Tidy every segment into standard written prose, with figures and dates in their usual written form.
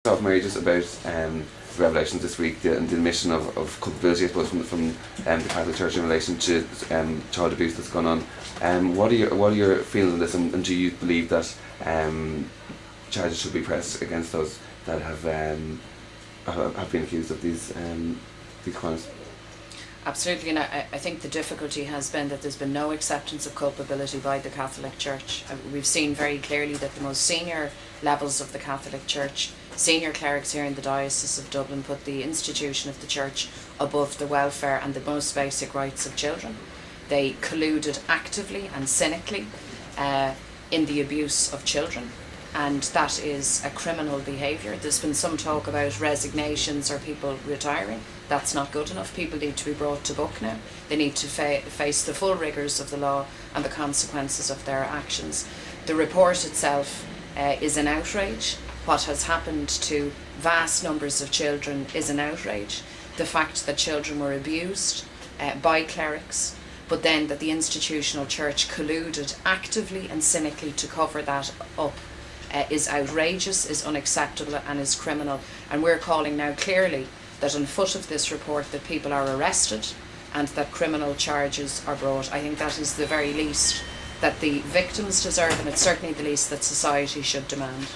Talk, Mary, just about Revelations this week, and the admission of culpability, I suppose, from the Catholic Church in relation to child abuse that's gone on. What are your feelings on this, and do you believe that charges should be pressed against those that have been accused of these crimes? Absolutely, and I think the difficulty has been that there's been no acceptance of culpability by the Catholic Church. We've seen very clearly that the most senior levels of the Catholic Church, senior clerics here in the Diocese of Dublin, put the institution of the Church above the welfare and the most basic rights of children. They colluded actively and cynically in the abuse of children, and that is a criminal behaviour. There's been some talk about resignations or people retiring. That's not good enough. People need to be brought to book now. They need to face the full rigours of the law and the consequences of their actions. The report itself is an outrage. What has happened to vast numbers of children is an outrage. The fact that children were abused by clerics, but then that the institutional church colluded actively and cynically to cover that up is outrageous, is unacceptable, and is criminal. And we're calling now clearly that on foot of this report that people are arrested and that criminal charges are brought. I think that is the very least that the victims deserve, and it's certainly the least that society should demand.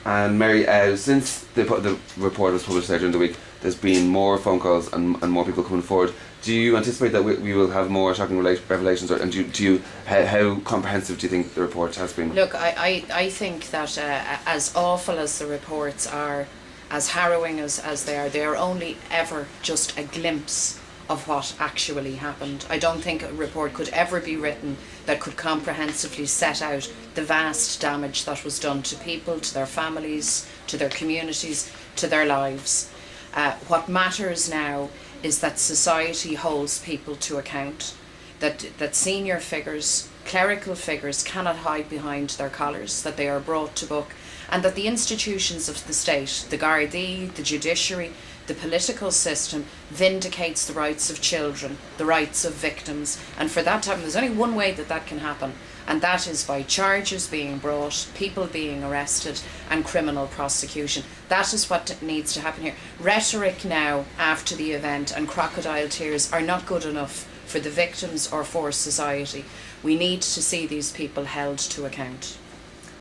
And Mary, since the report was published there during the week, there's been more phone calls and more people coming forward. Do you anticipate that we will have more shocking revelations, how comprehensive do you think the report has been? Look, I think that as awful as the reports are, as harrowing as they are only ever just a glimpse of what actually happened. I don't think a report could ever be written that could comprehensively set out the vast damage that was done to people, to their families, to their communities, to their lives. What matters now is that society holds people to account, that senior figures, clerical figures, cannot hide behind their collars, that they are brought to book, and that the institutions of the state, the Gardaí, the judiciary, the political system, vindicates the rights of children, the rights of victims. And for that to happen, there's only one way that can happen, and that is by charges being brought, people being arrested, and criminal prosecution. That is what needs to happen here. Rhetoric now after the event and crocodile tears are not good enough for the victims or for society. We need to see these people held to account.